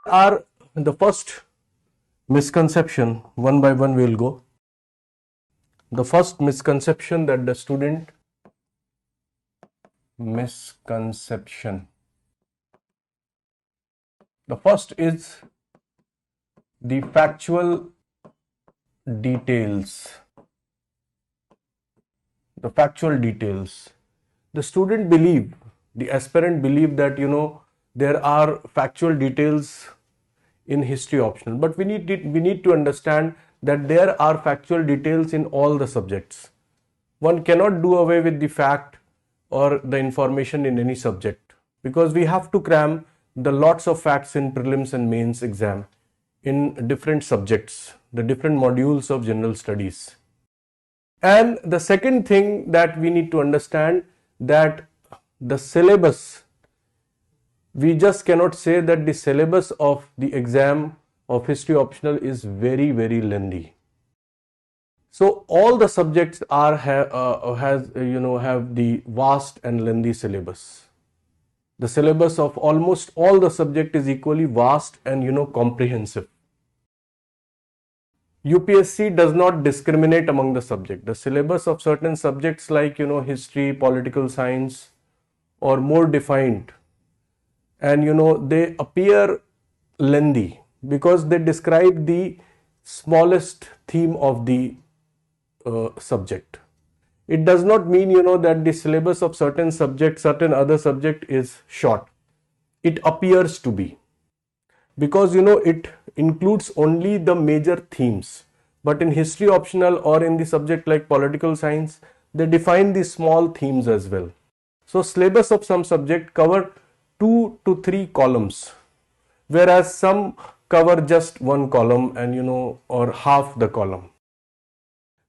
Are the first misconception, one by one we will go. The first misconception that the student misconception. The first is the factual details. The factual details. The student believe, the aspirant believe that there are factual details in history optional, but we need to understand that there are factual details in all the subjects. One cannot do away with the fact or the information in any subject, because we have to cram the lots of facts in prelims and mains exam in different subjects, the different modules of general studies. And the second thing that we need to understand, that the syllabus, we just cannot say that the syllabus of the exam of history optional is very, very lengthy. So all the subjects have the vast and lengthy syllabus. The syllabus of almost all the subject is equally vast and comprehensive. UPSC does not discriminate among the subject. The syllabus of certain subjects like history, political science are more defined, and they appear lengthy because they describe the smallest theme of the subject. It does not mean that the syllabus of certain subject, certain other subject is short. It appears to be, because it includes only the major themes. But in history optional or in the subject like political science, they define the small themes as well. So syllabus of some subject cover 2 to 3 columns, whereas some cover just one column and or half the column.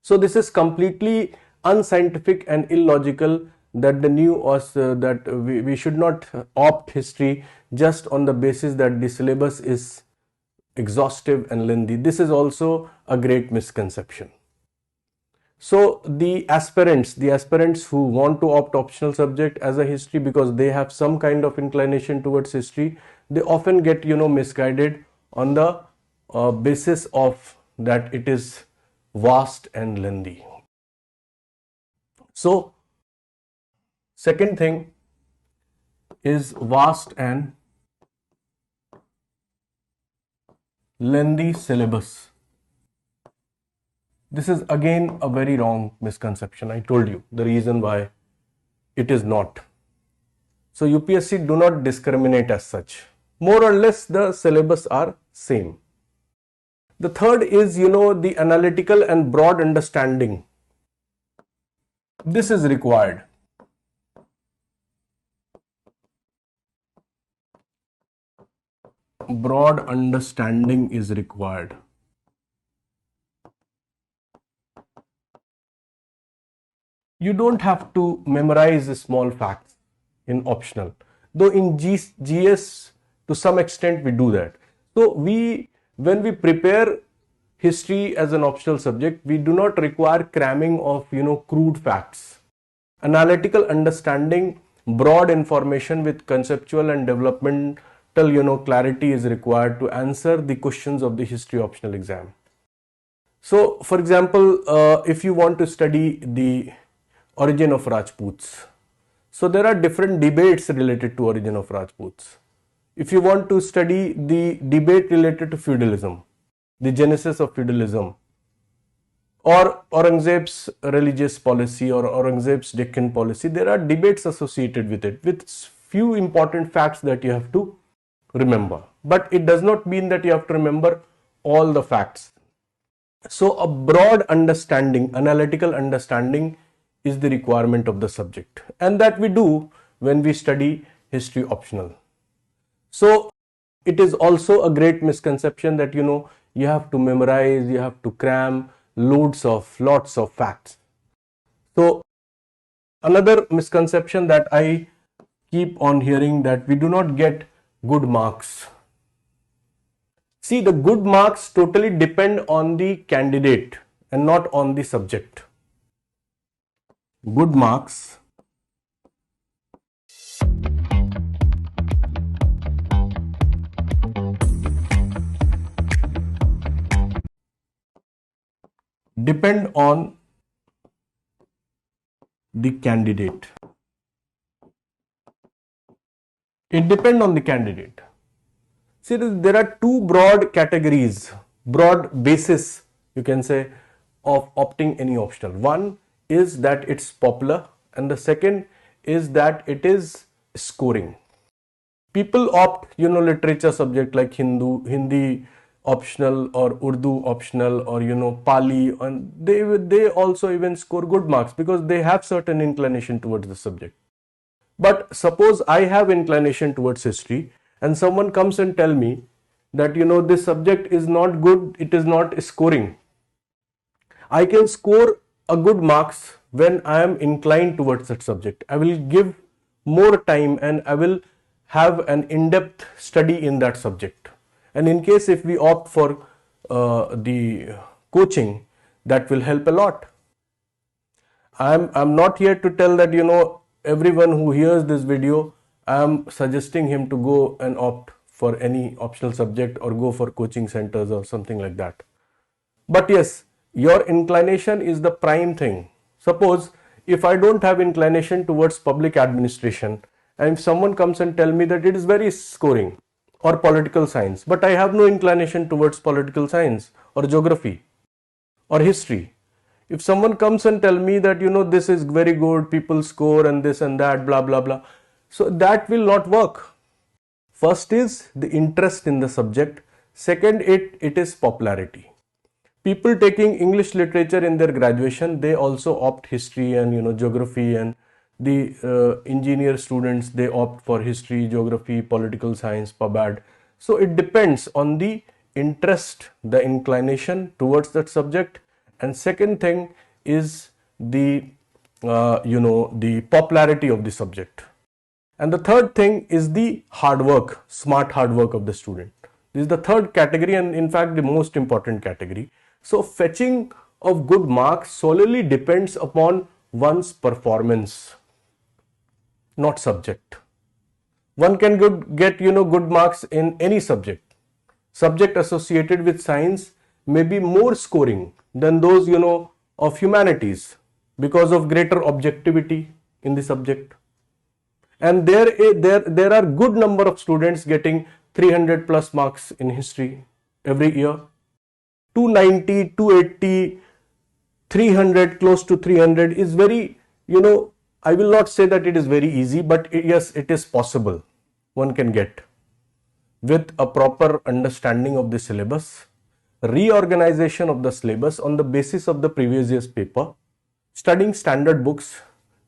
So this is completely unscientific and illogical that we should not opt history just on the basis that the syllabus is exhaustive and lengthy. This is also a great misconception. So the aspirants who want to opt optional subject as a history because they have some kind of inclination towards history, they often get misguided on the basis of that it is vast and lengthy. So second thing is vast and lengthy syllabus. This is again a very wrong misconception. I told you the reason why it is not. So UPSC do not discriminate as such. More or less the syllabus are same. The third is the analytical and broad understanding. This is required. Broad understanding is required. You don't have to memorize small facts in optional, though in GS to some extent we do that. So when we prepare history as an optional subject, we do not require cramming of crude facts. Analytical understanding, broad information with conceptual and developmental clarity is required to answer the questions of the history optional exam. So for example, if you want to study the origin of Rajputs, so there are different debates related to origin of Rajputs. If you want to study the debate related to feudalism, the genesis of feudalism, or Aurangzeb's religious policy or Aurangzeb's Deccan policy, there are debates associated with it, with few important facts that you have to remember. But it does not mean that you have to remember all the facts. So a broad understanding, analytical understanding is the requirement of the subject, and that we do when we study history optional. So it is also a great misconception that you have to memorize, you have to cram lots of facts. So another misconception that I keep on hearing, that we do not get good marks. See, the good marks totally depend on the candidate and not on the subject. Good marks depend on the candidate. It depends on the candidate. See, there are two broad categories, broad basis, you can say, of opting any optional. One is that it's popular, and the second is that it is scoring. People opt, literature subject like Hindi optional, or Urdu optional, or Pali, and they also even score good marks because they have certain inclination towards the subject. But suppose I have inclination towards history and someone comes and tell me that this subject is not good, it is not scoring. I can score a good marks when I am inclined towards that subject. I will give more time and I will have an in-depth study in that subject. And in case if we opt for the coaching, that will help a lot. I'm not here to tell that everyone who hears this video, I am suggesting him to go and opt for any optional subject or go for coaching centers or something like that. But yes, your inclination is the prime thing. Suppose if I don't have inclination towards public administration, and if someone comes and tell me that it is very scoring, or political science, but I have no inclination towards political science or geography or history. If someone comes and tell me that this is very good, people score and this and that, blah blah blah, so that will not work. First is the interest in the subject. Second, it is popularity. People taking English literature in their graduation, they also opt history and geography, and the engineer students, they opt for history, geography, political science, pub-ad. So it depends on the interest, the inclination towards that subject. And second thing is the the popularity of the subject. And the third thing is the hard work, smart hard work of the student. This is the third category, and in fact the most important category. So fetching of good marks solely depends upon one's performance, not subject. One can get good marks in any subject. Subject associated with science may be more scoring than those of humanities because of greater objectivity in the subject. And there are good number of students getting 300 plus marks in history every year. 290, 280, 300, close to 300 is very, I will not say that it is very easy, but yes, it is possible. One can get with a proper understanding of the syllabus, reorganization of the syllabus on the basis of the previous year's paper, studying standard books,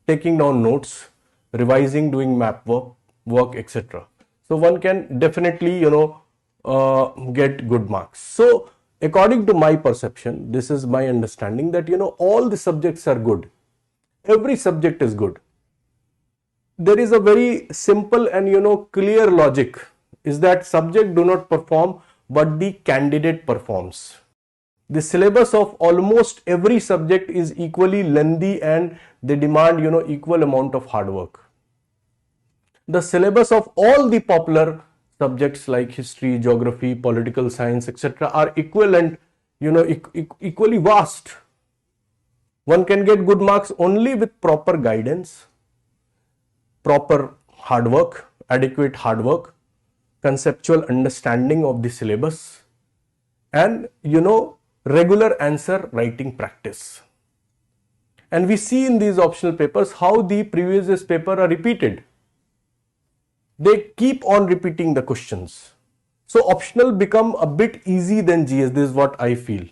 taking down notes, revising, doing map work, etc. So one can definitely, get good marks. So according to my perception, this is my understanding that, all the subjects are good. Every subject is good. There is a very simple and, clear logic is that subject do not perform, but the candidate performs. The syllabus of almost every subject is equally lengthy and they demand, equal amount of hard work. The syllabus of all the popular subjects like history, geography, political science, etc. are equivalent, equally vast. One can get good marks only with proper guidance, proper hard work, adequate hard work, conceptual understanding of the syllabus, and regular answer writing practice. And we see in these optional papers how the previous year's paper are repeated. They keep on repeating the questions. So optional become a bit easy than GS. This is what I feel.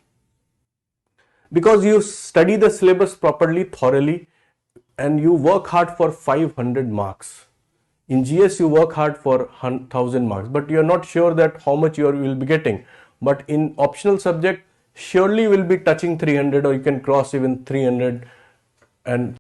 Because you study the syllabus properly, thoroughly, and you work hard for 500 marks. In GS, you work hard for 1000 marks, but you are not sure that how much you will be getting. But in optional subject, surely will be touching 300, or you can cross even 300, and